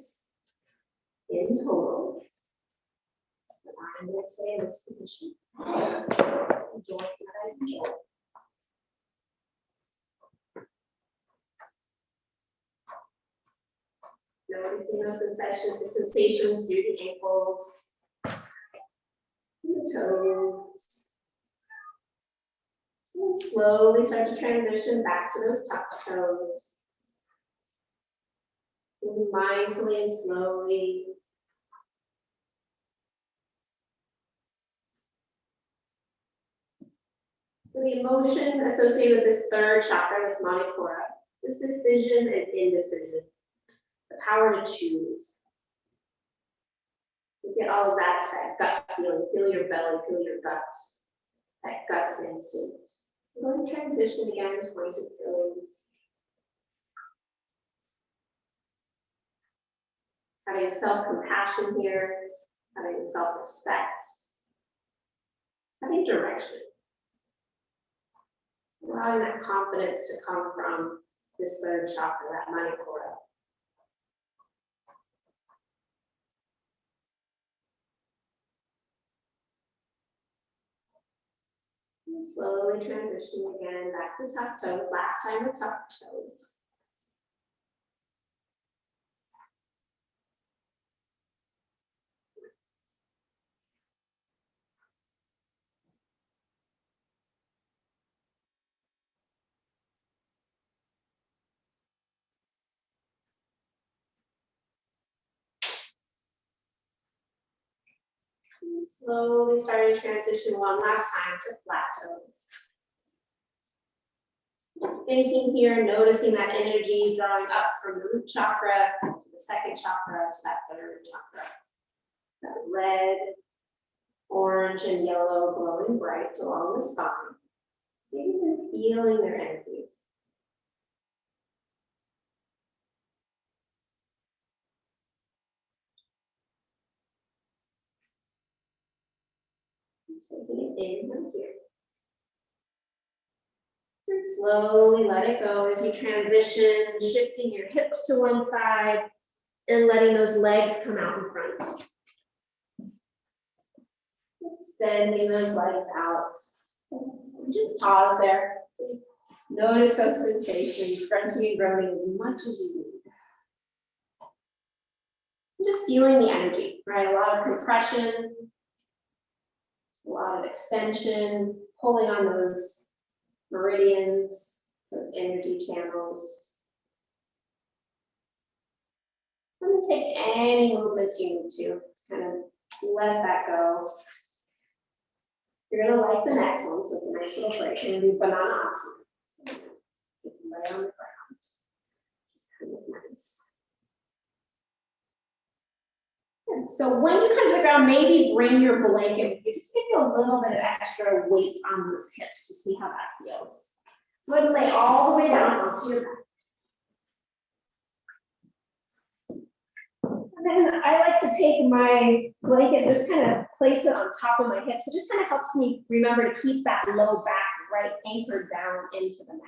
toes in total. I'm going to stay in this position. Enjoy what I enjoy. Noticing those sensations through the ankles, the toes. And slowly start to transition back to those touch toes. Moving mindfully and slowly. So the emotion associated with this third chakra, this Manipura, is decision and indecision. The power to choose. You get all of that gut feeling, feel your belly, feel your gut, that gut instinct. We're going to transition again to pointed toes. Having self-compassion here, having self-respect, having direction. Allowing that confidence to come from this third chakra, that Manipura. And slowly transitioning again back to tuck toes. Last time with tuck toes. And slowly starting to transition one last time to flat toes. Just thinking here, noticing that energy drawing up from the root chakra to the second chakra to that third chakra. That red, orange, and yellow glowing bright along the spine. Maybe even feeling their energies. Taking it in from here. And slowly let it go as you transition, shifting your hips to one side and letting those legs come out in front. Extending those legs out. Just pause there. Notice those sensations, grunting and groaning as much as you need. Just feeling the energy, right? A lot of compression, a lot of extension, pulling on those meridians, those energy channels. And then take any movements you need to, kind of let that go. You're gonna like the next one, so it's a nice little break. You're gonna do banana asana. So get some lay on the ground. Just kind of nice. Good. So when you come to the ground, maybe bring your blanket with you. Just give you a little bit of extra weight on those hips to see how that feels. So go ahead and lay all the way down onto your back. And then I like to take my blanket, just kind of place it on top of my hips. It just kind of helps me remember to keep that low back right anchored down into the mat.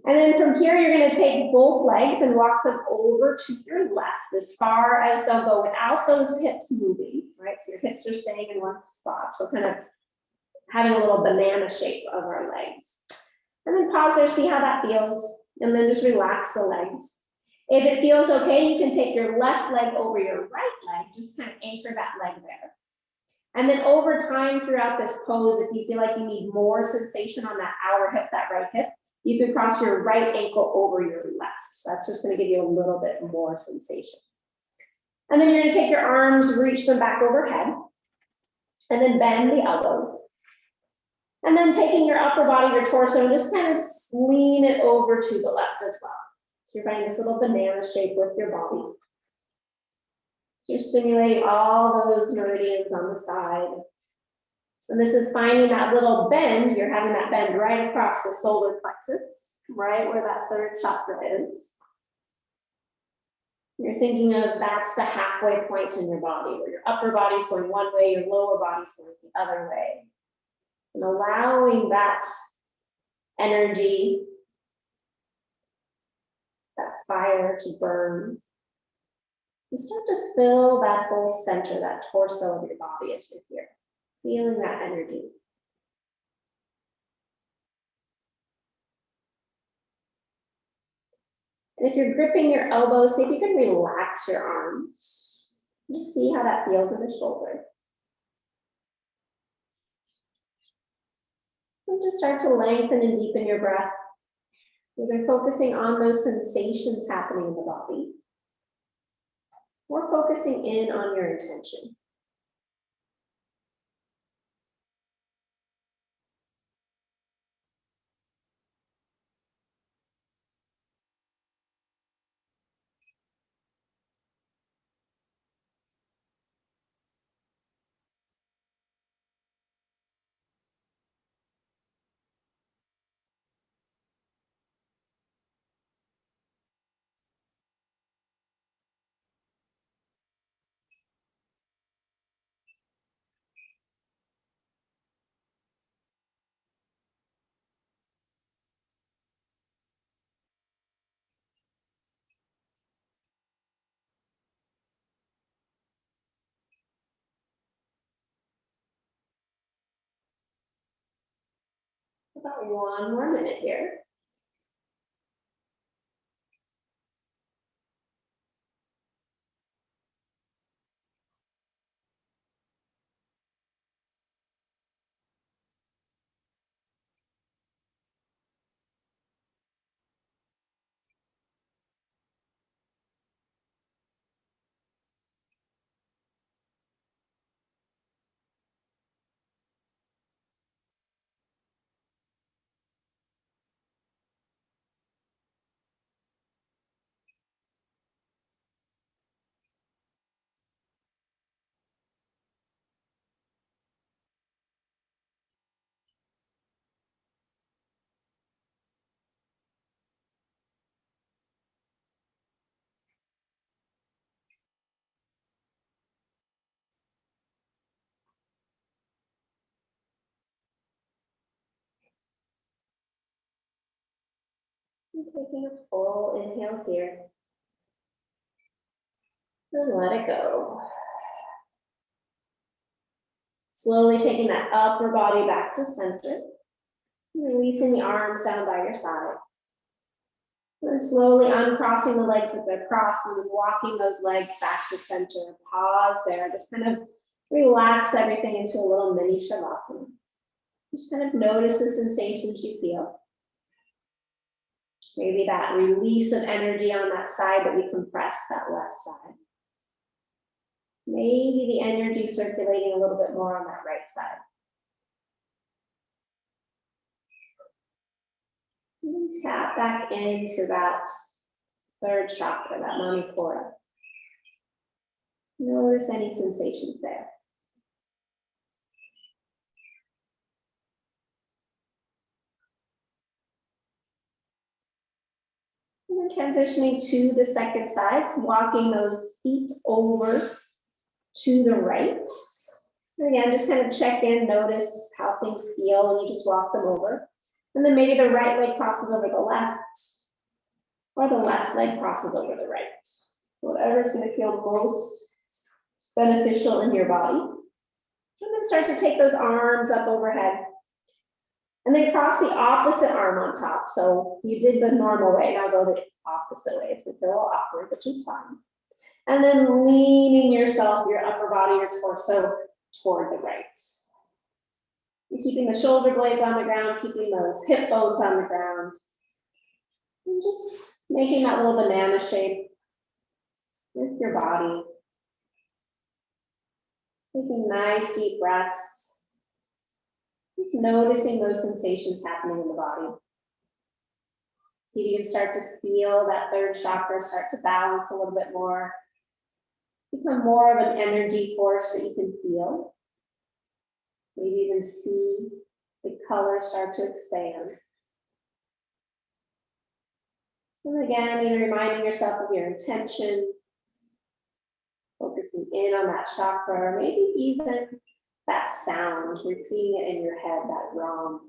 And then from here, you're going to take both legs and walk them over to your left as far as they'll go without those hips moving, right? So your hips are staying in one spot. We're kind of having a little banana shape of our legs. And then pause there, see how that feels, and then just relax the legs. If it feels okay, you can take your left leg over your right leg, just kind of anchor that leg there. And then over time throughout this pose, if you feel like you need more sensation on that outer hip, that right hip, you can cross your right ankle over your left. So that's just going to give you a little bit more sensation. And then you're going to take your arms, reach them back overhead, and then bend the elbows. And then taking your upper body, your torso, and just kind of lean it over to the left as well. So you're finding this little banana shape with your body. You're stimulating all those meridians on the side. And this is finding that little bend. You're having that bend right across the solar plexus, right where that third chakra is. You're thinking of that's the halfway point in your body, where your upper body's going one way, your lower body's going the other way. And allowing that energy, that fire to burn, And start to fill that whole center, that torso of your body as you're here, feeling that energy. And if you're gripping your elbows, see if you can relax your arms. Just see how that feels in the shoulder. And just start to lengthen and deepen your breath. Either focusing on those sensations happening in the body, or focusing in on your intention. About 1 more minute here. And taking a full inhale here. And let it go. Slowly taking that upper body back to center. Releasing the arms down by your side. And then slowly uncrossing the legs as they're crossed and walking those legs back to center. Pause there. Just kind of relax everything into a little mini Shavasana. Just kind of notice the sensations you feel. Maybe that release of energy on that side that we compressed, that left side. Maybe the energy circulating a little bit more on that right side. And tap back into that third chakra, that Manipura. Notice any sensations there. And then transitioning to the second side, walking those feet over to the right. And again, just kind of check in, notice how things feel when you just walk them over. And then maybe the right leg crosses over the left, or the left leg crosses over the right. So whatever's going to feel most beneficial in your body. And then start to take those arms up overhead. And then cross the opposite arm on top. So you did the normal way, now go the opposite way. It's going to feel a little awkward, which is fine. And then leaning yourself, your upper body, your torso toward the right. You're keeping the shoulder blades on the ground, keeping those hip bones on the ground. And just making that little banana shape with your body. Taking nice deep breaths. Just noticing those sensations happening in the body. See if you can start to feel that third chakra start to balance a little bit more. Become more of an energy force that you can feel. Maybe even see the color start to expand. And again, either reminding yourself of your intention, focusing in on that chakra, or maybe even that sound, repeating it in your head, that ram.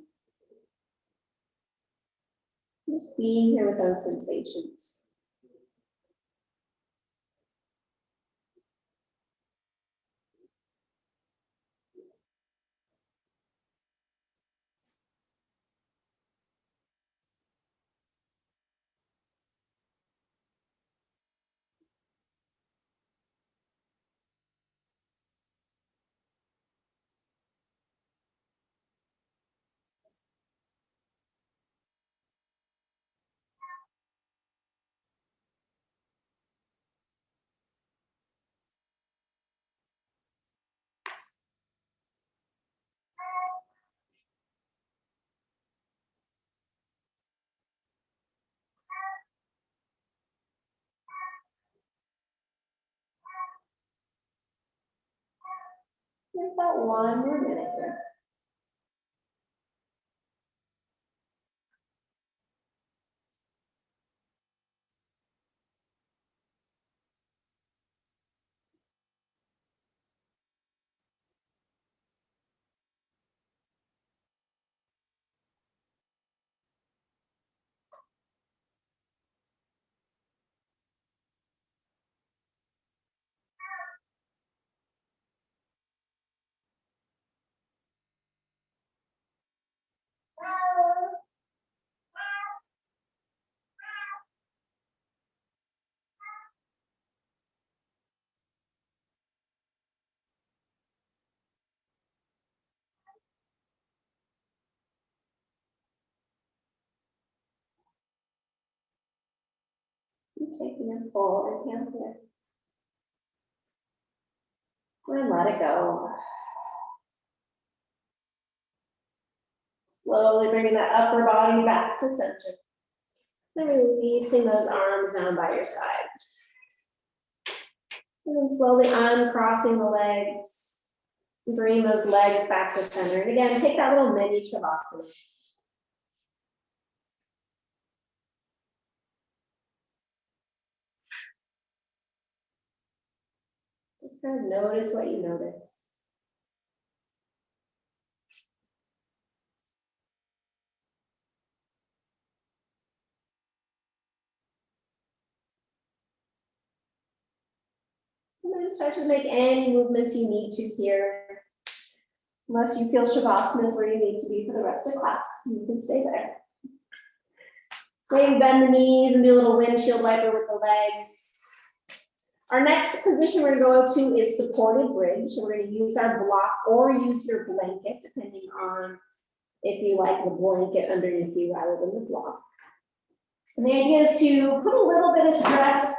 Just being here with those sensations. Give that one more minute here. Keep taking a full inhale here. And let it go. Slowly bringing that upper body back to center. And releasing those arms down by your side. And then slowly uncrossing the legs. Bring those legs back to center. And again, take that little mini Shavasana. Just kind of notice what you notice. And then start to make any movements you need to here. Unless you feel Shavasana is where you need to be for the rest of class, you can stay there. So maybe bend the knees and do a little windshield wiper with the legs. Our next position we're going to go to is supported bridge. So we're going to use our block or use your blanket, depending on if you like the blanket underneath you rather than the block. And the idea is to put a little bit of stress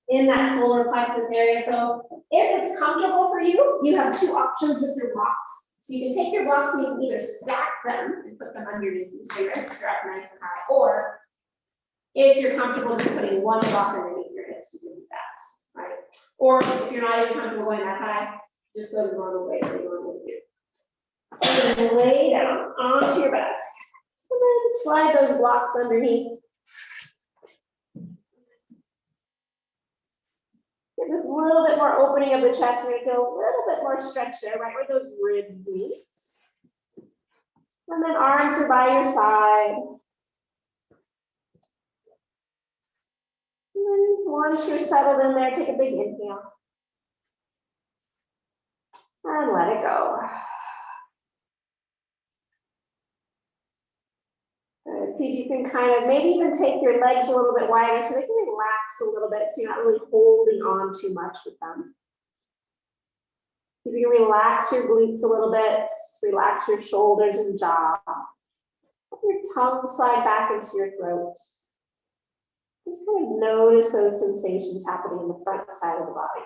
in that solar plexus area. So if it's comfortable for you, you have two options with your blocks. So you can take your blocks and you can either stack them and put them underneath you so your hips are up nice and high, or if you're comfortable just putting one block underneath your hips, you can do that, right? Or if you're not even comfortable going that high, just go the normal way that you normally do. So you're going to lay down onto your back and then slide those blocks underneath. Get this little bit more opening of the chest. You're going to feel a little bit more stretch there, right where those ribs meet. And then arms are by your side. And then once you're settled in there, take a big inhale. And let it go. Good. See if you can kind of maybe even take your legs a little bit wider so they can relax a little bit so you're not really holding on too much with them. See if you can relax your glutes a little bit, relax your shoulders and jaw. Let your tongue slide back into your throat. Just kind of notice those sensations happening in the front side of the body.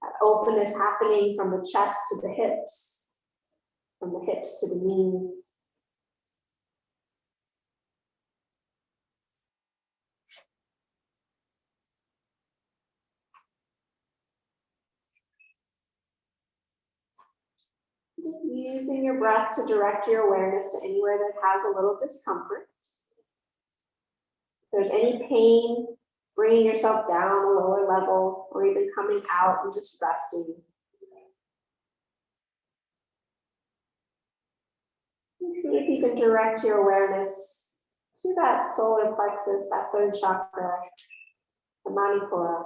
That openness happening from the chest to the hips, from the hips to the knees. Just using your breath to direct your awareness to anywhere that has a little discomfort. If there's any pain, bringing yourself down a lower level or even coming out and just resting. And see if you can direct your awareness to that solar plexus, that third chakra, the Manipura.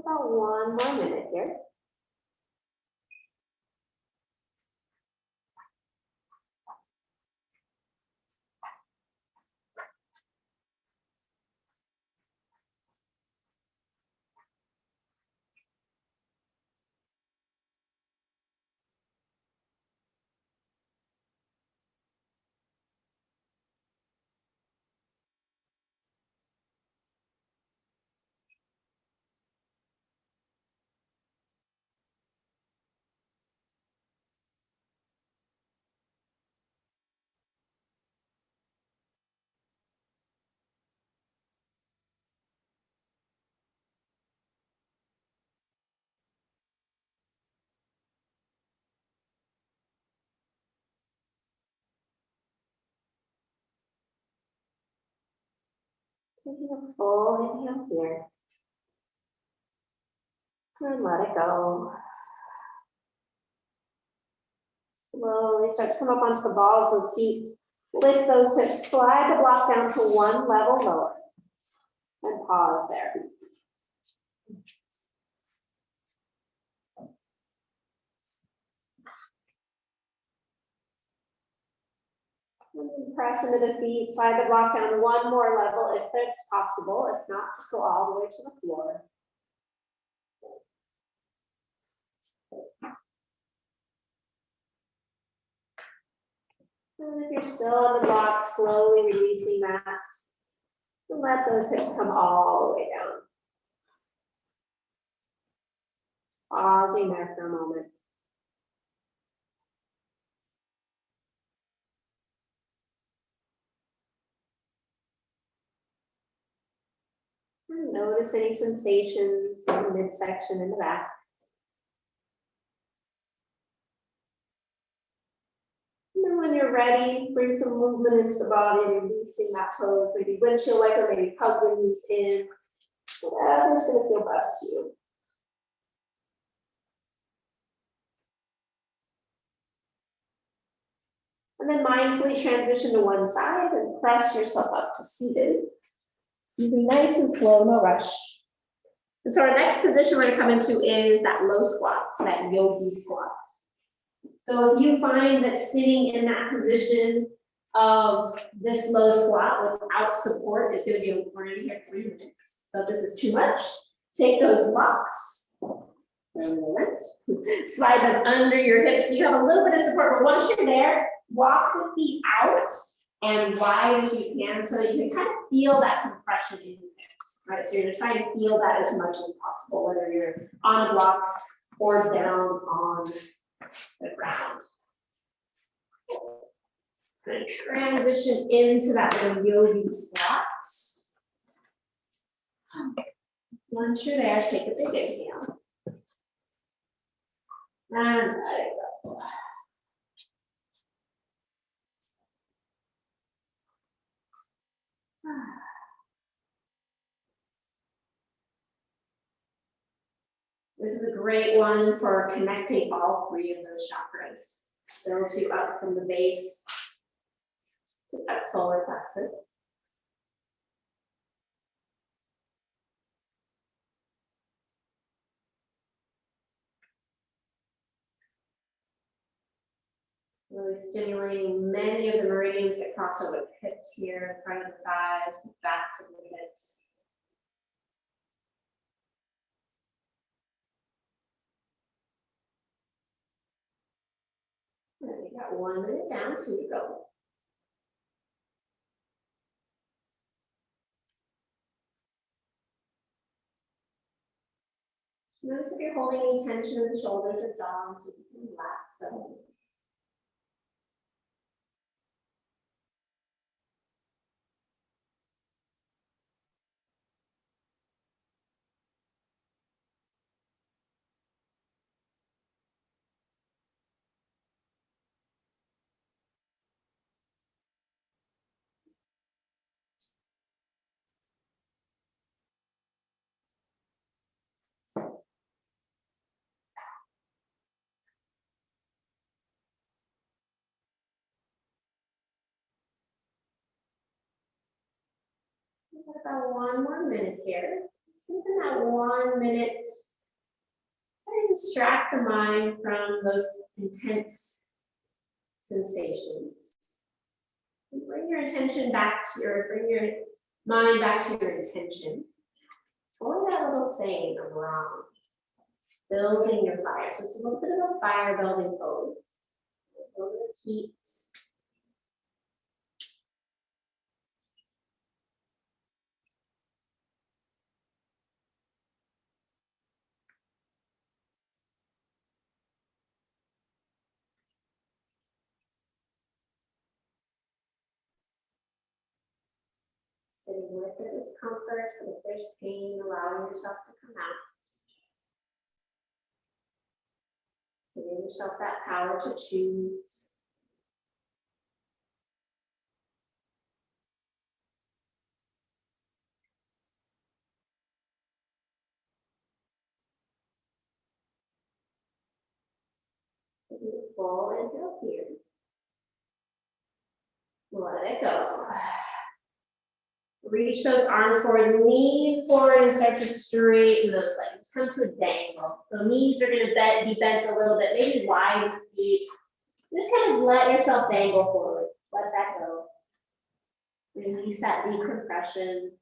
About 1 more minute here. Taking a full inhale here. And let it go. Slowly start to come up onto the balls of the feet. Lift those hips, slide the block down to 1 level lower. And pause there. And press into the feet, slide the block down 1 more level if it's possible. If not, just go all the way to the floor. And if you're still on the block, slowly releasing that. And let those hips come all the way down. Pausing there for a moment. And notice any sensations in the midsection in the back. And then when you're ready, bring some movement into the body, releasing that pose. Maybe windshield wiper, maybe hug the knees in. Whatever's going to feel best to you. And then mindfully transition to one side and press yourself up to seated. Moving nice and slow, no rush. And so our next position we're going to come into is that low squat, that yogi squat. So if you find that sitting in that position of this low squat without support is going to be, we're going to be here 3 minutes. So if this is too much, take those blocks, slide them under your hips so you have a little bit of support. But once you're there, walk the feet out and wide as you can so that you can kind of feel that compression in your hips, right? So you're going to try and feel that as much as possible, whether you're on a block or down on the ground. So going to transition into that little yogi squat. Once you're there, take a big inhale. And let it go. This is a great one for connecting all 3 of those chakras. Build you up from the base to that solar plexus. Really stimulating many of the meridians that cross over the hips here, in front of the thighs, the backs of the hips. And we got 1 minute down, so we go. Notice if you're holding any tension in the shoulders or jaw, so you can relax them. We've got about 1 more minute here. So within that 1 minute, try to distract the mind from those intense sensations. And bring your attention back to bring your mind back to your intention. Or that little saying around, building your fire. So it's a little bit of a fire building pose. A little bit of heat. Sitting with the discomfort, but if there's pain, allowing yourself to come out. Giving yourself that power to choose. Full inhale here. Let it go. Reach those arms forward, lean forward and start to straighten those legs. Come to a dangle. So knees are going to be bent a little bit, maybe wide feet. Just kind of let yourself dangle forward. Let that go. Release that decompression.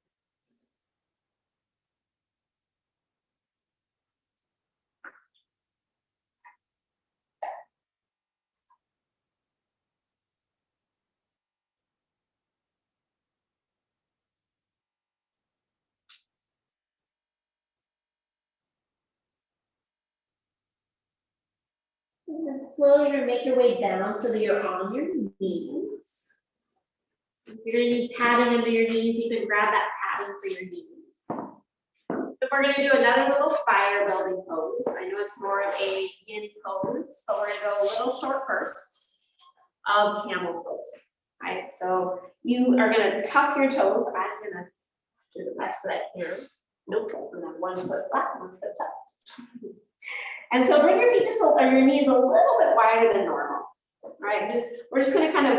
And then slowly you're going to make your way down so that you're on your knees. If you're going to need padding under your knees, you can grab that padding for your knees. But we're going to do another little fire building pose. I know it's more of a yin pose, but we're going to go a little short bursts of camel pose. Right? So you are going to tuck your toes. I'm going to do the best that I can. Nope, and then 1 foot flat, 1 foot tucked. And so bring your feet just or your knees a little bit wider than normal. All right, we're just going to kind of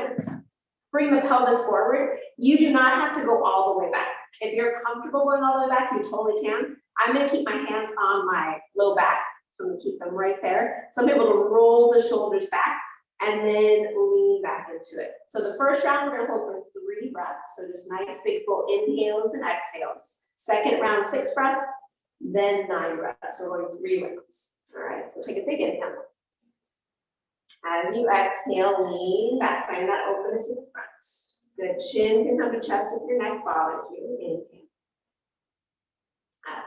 bring the pelvis forward. You do not have to go all the way back. If you're comfortable going all the way back, you totally can. I'm going to keep my hands on my low back, so I'm going to keep them right there. So I'm able to roll the shoulders back and then lean back into it. So the first round, we're going to hold for 3 breaths. So just nice big full inhales and exhales. Second round, 6 breaths, then 9 breaths. So we're going 3 rounds. All right, so take a big inhale. As you exhale, lean back, find that openness in the front. Good, chin can come to chest if your neck bothers you. Inhale.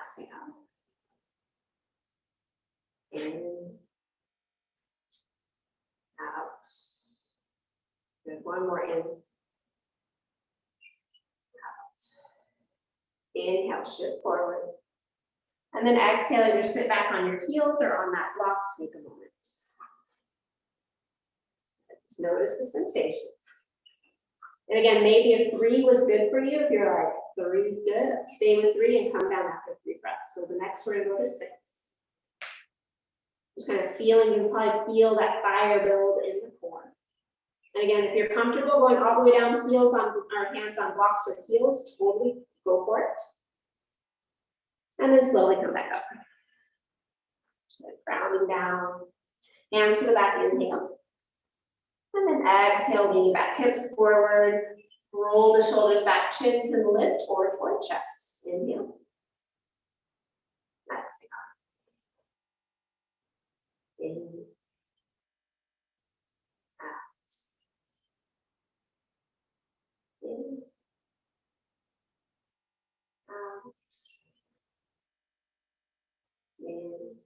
Exhale. In. Out. Good, one more in. Out. Inhale, shift forward. And then exhale, either sit back on your heels or on that block, take a moment. Just notice the sensations. And again, maybe if 3 was good for you, if you're like, 3 is good, stay with 3 and come down after 3 breaths. So the next we're gonna go to 6. Just kind of feeling, you can probably feel that fire build in the core. And again, if you're comfortable going all the way down, heels on, or hands on blocks or heels, totally go for it. And then slowly come back up. Grounding down, hands to the back, inhale. And then exhale, leaning back, hips forward, roll the shoulders back, chin can lift or toward chest. Inhale. Exhale. In. Out. In. Out. In.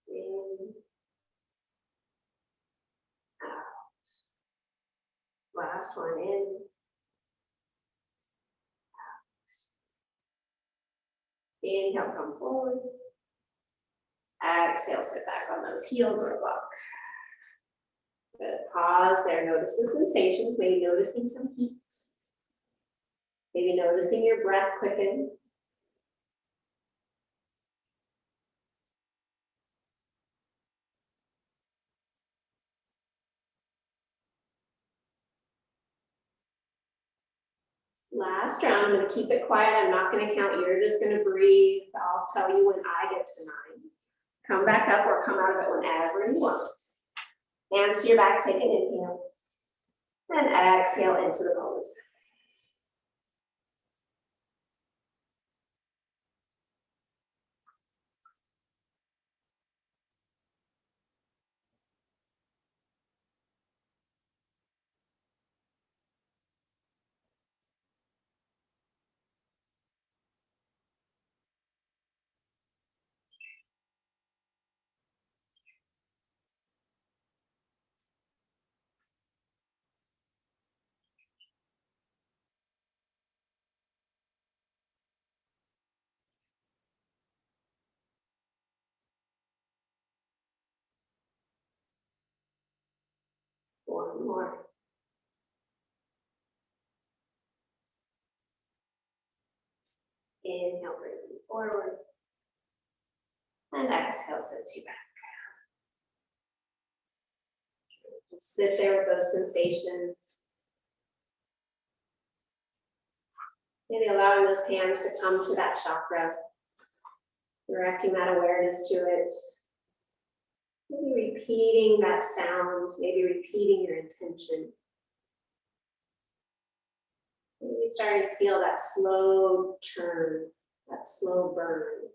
In, out. Last one, in, out. Inhale, come forward. Exhale, sit back on those heels or block. Good. Pause there, notice the sensations, maybe noticing some heat. Maybe noticing your breath quicken. Last round, I'm gonna keep it quiet. I'm not gonna count. You're just gonna breathe. I'll tell you when I get to 9. Come back up or come out of it whenever you want. Hands to your back, take an inhale. And exhale into the pose. One more. Inhale, brings you forward. And exhale, sits you back. Just sit there with those sensations. Maybe allowing those hands to come to that chakra. Directing that awareness to it. Maybe repeating that sound, maybe repeating your intention. Maybe starting to feel that slow turn, that slow burn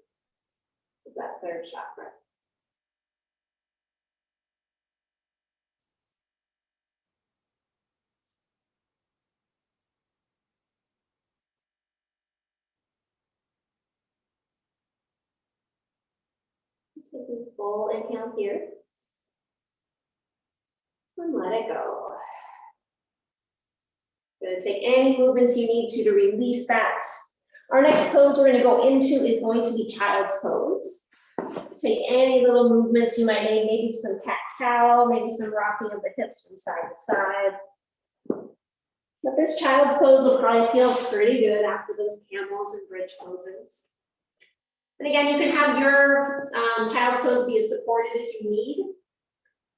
of that third chakra. Taking full inhale here. And let it go. Going to take any movements you need to release that. Our next pose we're going to go into is going to be child's pose. Take any little movements you might make, maybe some cat-cow, maybe some rocking of the hips from side to side. But this child's pose will probably feel pretty good after those camels and bridge poses. And again, you can have your child's pose be as supported as you need.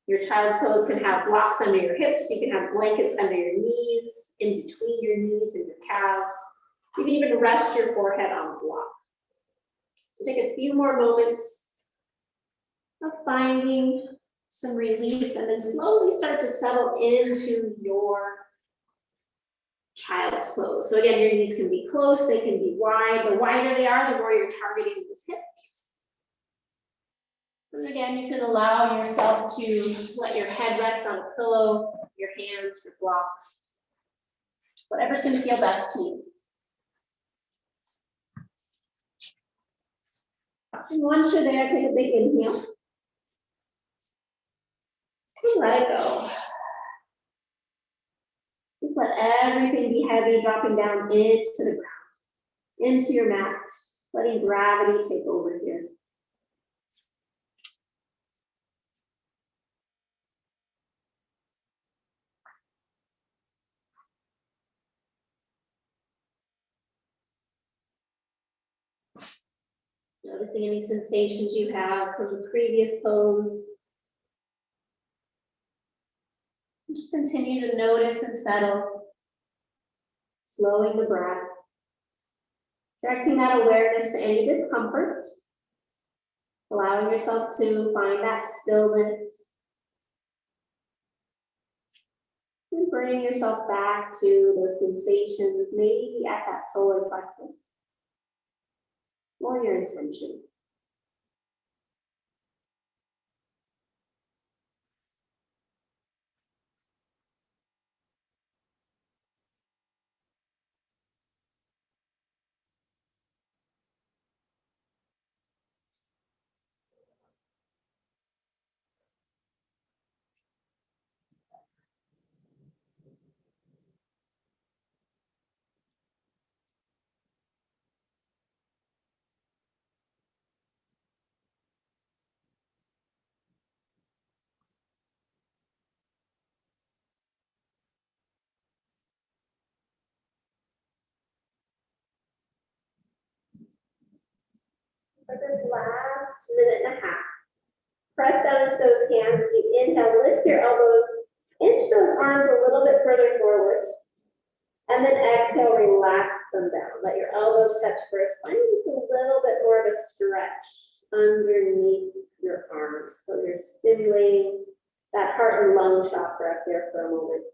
Your child's pose can have blocks under your hips. You can have blankets under your knees, in between your knees and your calves. You can even rest your forehead on the block. So take a few more moments of finding some relief and then slowly start to settle into your child's pose. So again, your knees can be close, they can be wide. The wider they are, the more you're targeting these hips. And again, you can allow yourself to let your head rest on a pillow, your hands, your block, whatever's going to feel best to you. And once you're there, take a big inhale. And let it go. Just let everything be heavy, dropping down into the ground, into your mat, letting gravity take over here. Noticing any sensations you have from the previous pose. Just continue to notice and settle, slowing the breath, directing that awareness to any discomfort, allowing yourself to find that stillness, and bringing yourself back to those sensations, maybe at that solar plexus, or your intention. For this last minute and a half, press down into those hands. As you inhale, lift your elbows, inch those arms a little bit further forward. And then exhale. exhale, relax them down. Let your elbows touch first. Find just a little bit more of a stretch underneath your arms. So you're stimulating that heart and lung chakra up there for a moment.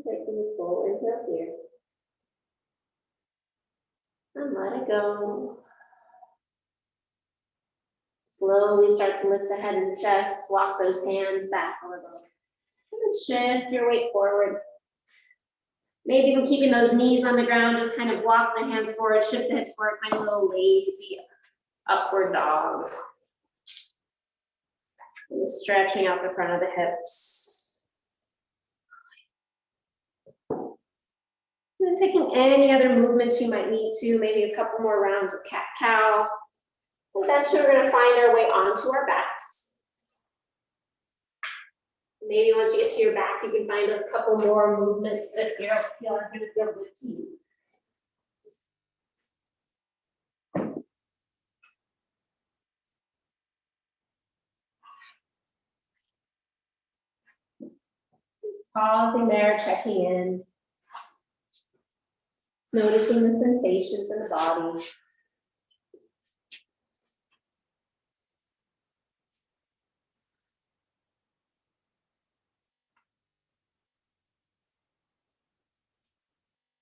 Taking the full inhale here. And let it go. Slowly start to lift the head and chest, walk those hands back a little. And then shift your weight forward. Maybe even keeping those knees on the ground, just kind of walk the hands forward, shift the hips forward, find a little lazy upward dog. And stretching out the front of the hips. And then taking any other movements you might need to, maybe a couple more rounds of cat-cow. Eventually we're gonna find our way onto our backs. Maybe once you get to your back, you can find a couple more movements that feel are gonna feel good to you. Just pausing there, checking in. Noticing the sensations in the body.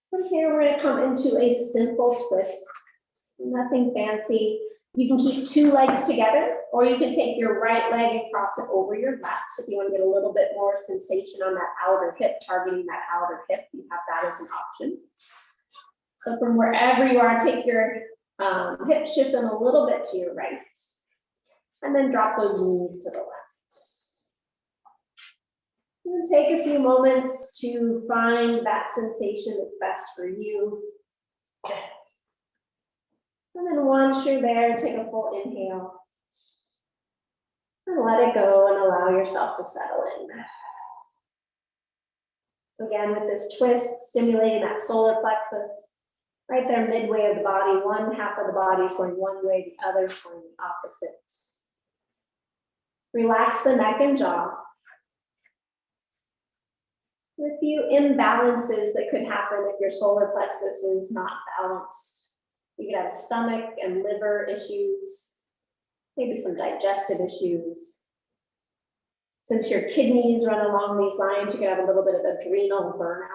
From here, we're going to come into a simple twist. Nothing fancy. You can keep two legs together, or you can take your right leg and cross it over your left. So if you want to get a little bit more sensation on that outer hip, targeting that outer hip, you have that as an option. So from wherever you are, take your hip, shift them a little bit to your right, and then drop those knees to the left. And take a few moments to find that sensation that's best for you. And then once you're there, take a full inhale. And let it go and allow yourself to settle in. Again, with this twist, stimulating that solar plexus. Right there, midway of the body, one half of the body is going one way, the other is going the opposite. Relax the neck and jaw. A few imbalances that could happen if your solar plexus is not balanced. You could have stomach and liver issues, maybe some digestive issues. Since your kidneys run along these lines, you could have a little bit of adrenal burnout.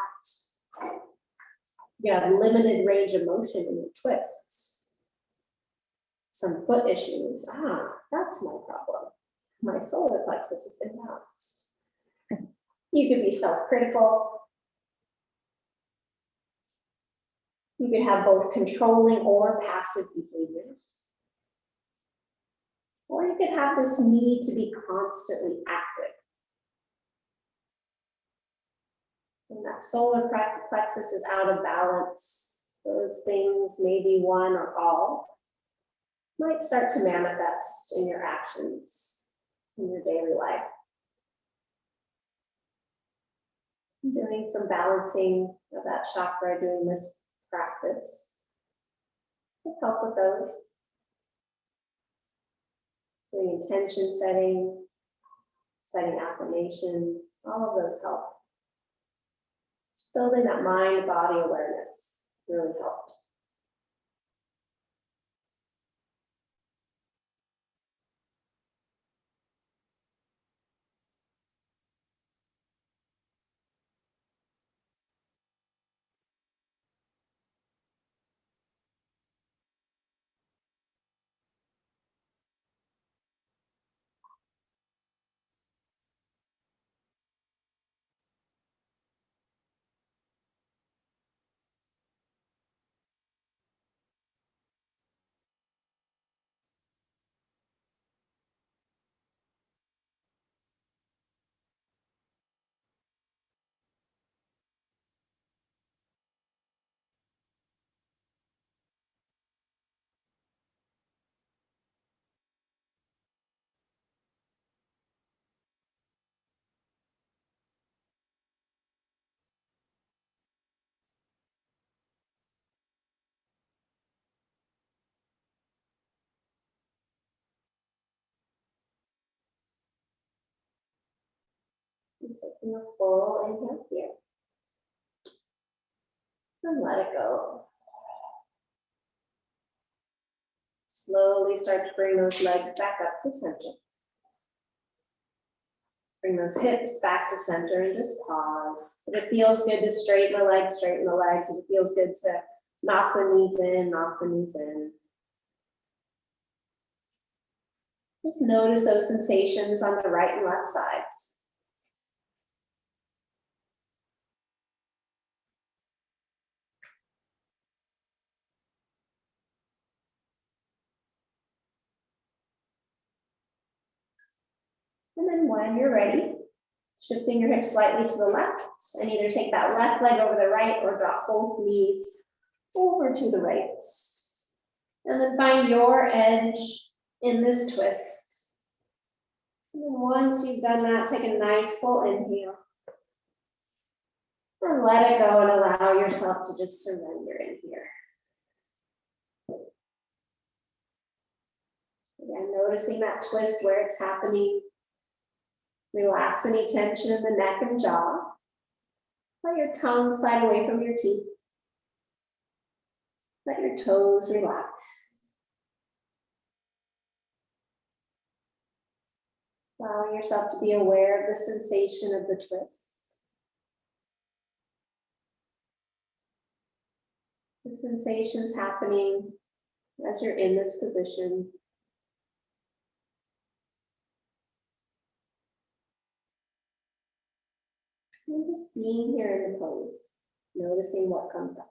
You have limited range of motion in your twists. Some foot issues. That's my problem. My solar plexus is imbalanced. You could be self-critical. You could have both controlling or passive behaviors. Or you could have this need to be constantly active. When that solar plexus is out of balance, those things, maybe one or all, might start to manifest in your actions, in your daily life. Doing some balancing of that chakra, doing this practice. Can help with those. Doing intention setting, setting affirmations, all of those help. Just building that mind-body awareness really helps. And taking a full inhale here. And let it go. Slowly start to bring those legs back up to center. Bring those hips back to center and just pause. If it feels good to straighten the legs, straighten the legs. If it feels good to knock the knees in, knock the knees in. Just notice those sensations on the right and left sides. And then when you're ready, shifting your hips slightly to the left, and either take that left leg over the right or drop both knees over to the right. And then find your edge in this twist. And then once you've done that, take a nice full inhale. And let it go and allow yourself to just surrender in here. Again, noticing that twist where it's happening. Relax any tension in the neck and jaw. Let your tongue slide away from your teeth. Let your toes relax. Allowing yourself to be aware of the sensation of the twist. The sensations happening as you're in this position. And just being here in the pose, noticing what comes up.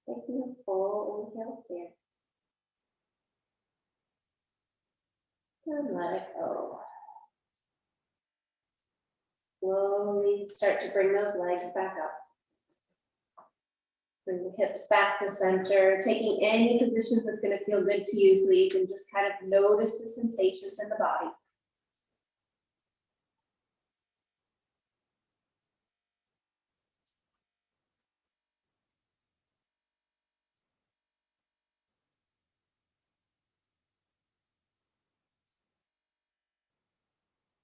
Taking a full inhale here. And let it go. Slowly start to bring those legs back up. Bring the hips back to center, taking any position that's going to feel good to you so that you can just kind of notice the sensations in the body.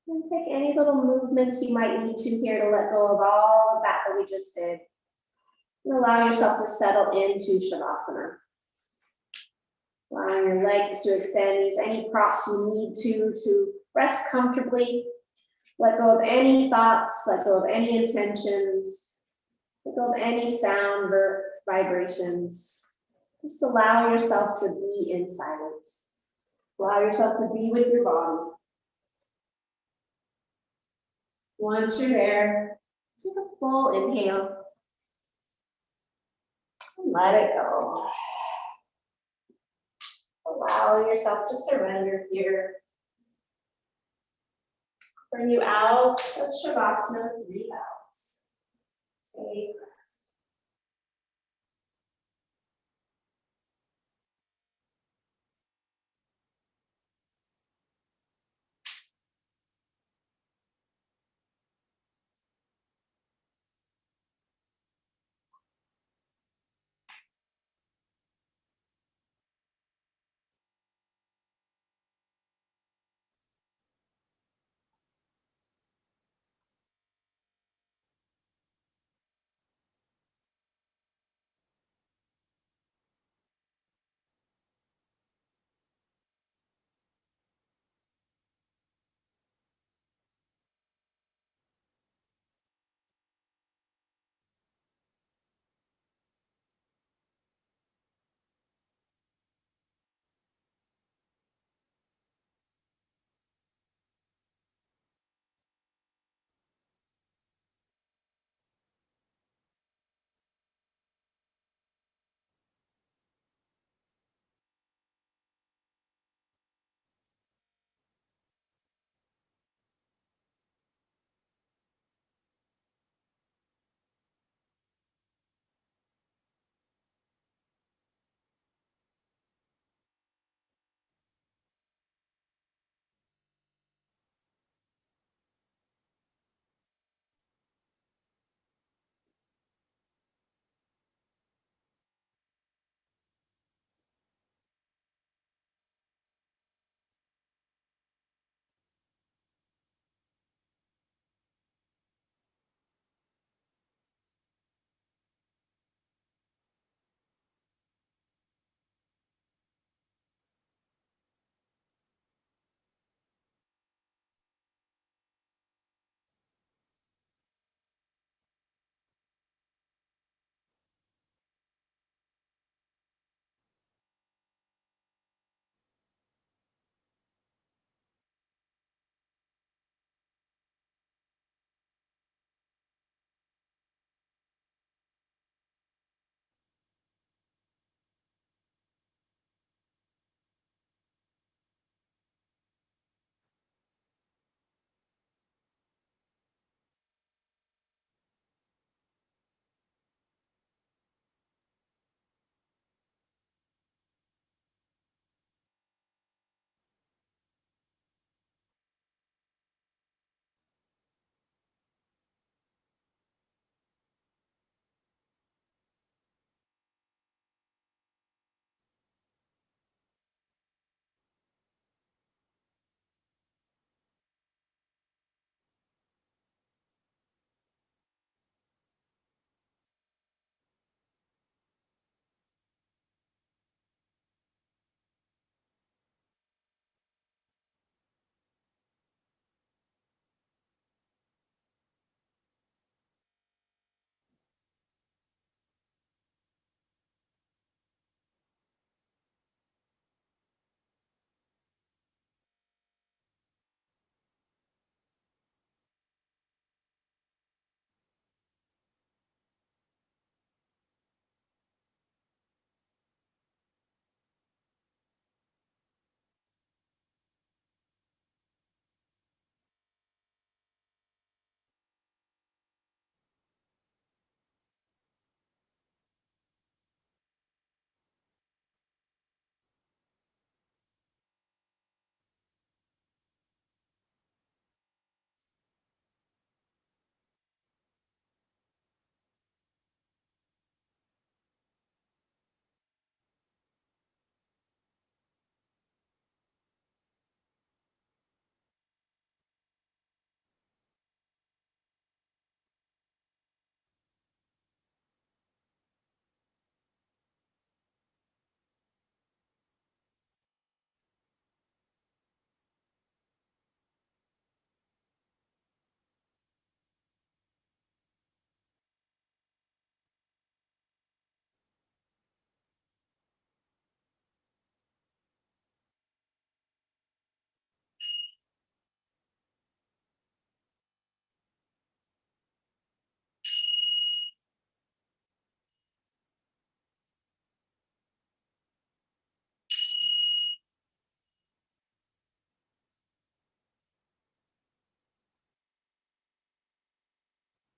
And take any little movements you might need to here to let go of all of that we just did. And allow yourself to settle into Shavasana. Allowing your legs to extend, use any props you need to rest comfortably. Let go of any thoughts, let go of any intentions, let go of any sound or vibrations. Just allow yourself to be in silence. Allow yourself to be with your body. Once you're there, take a full inhale. And let it go. Allow yourself to surrender here. Bring you out of Shavasana, 3 bows. Take rest.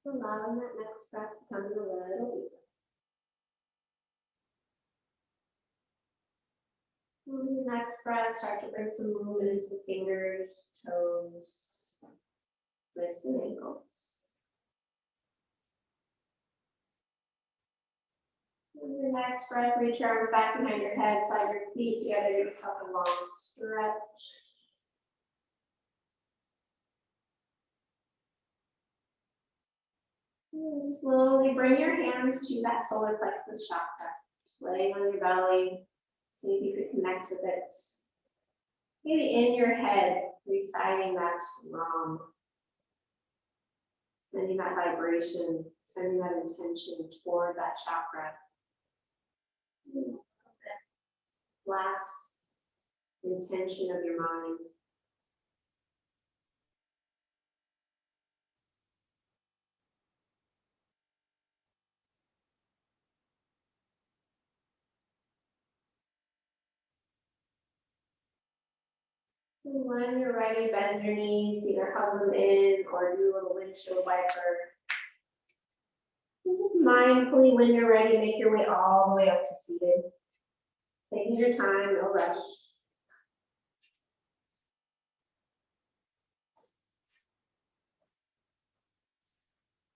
Allowing that next breath to come in a little deeper. On the next breath, start to bring some movement into the fingers, toes, wrists and ankles. On your next breath, reach your arms back behind your head, slide your feet together, give yourself a long stretch. And slowly bring your hands to that solar plexus chakra, just laying on your belly. See if you could connect with it. Maybe in your head, reciting that ram. Sending that vibration, sending that intention toward that chakra. Last intention of your mind. And when you're ready, bend your knees, either hug them in or do a little windshield wiper. And just mindfully, when you're ready, make your way all the way up to seated. Taking your time, no rush.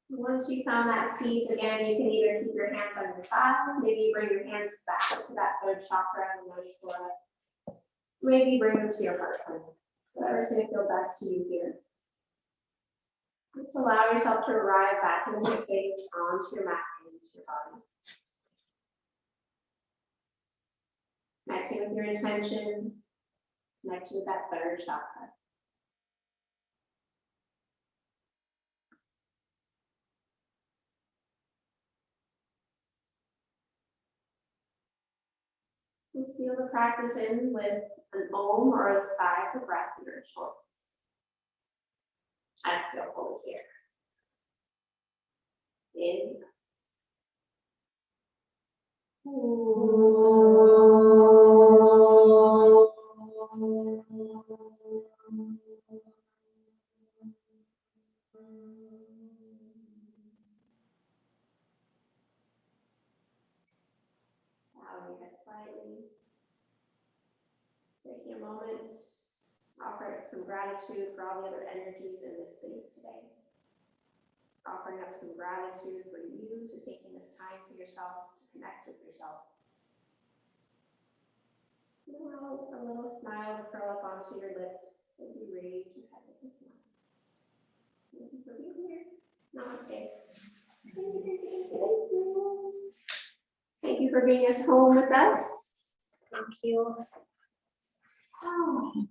Once you found that seat, again, you can either keep your hands on your thighs, maybe you bring your hands back to that third chakra and Manipura. Maybe bring them to your heart center. Whatever's going to feel best to you here. Just allow yourself to arrive back into the space, onto your mat, and into your body. Connecting with your intention, connecting with that third chakra. We'll seal the practice in with an om or a sigh of the breath of your choice. Exhale, hold it here. Inhale. Bow your head slightly. Taking a moment, offer up some gratitude for all the other energies in this space today. Offering up some gratitude for you to taking this time for yourself to connect with yourself. Allow a little smile to curl up onto your lips as you raise your head with a smile. Thank you for being here. Namaste. Thank you for being at home with us. Thank you. Oh.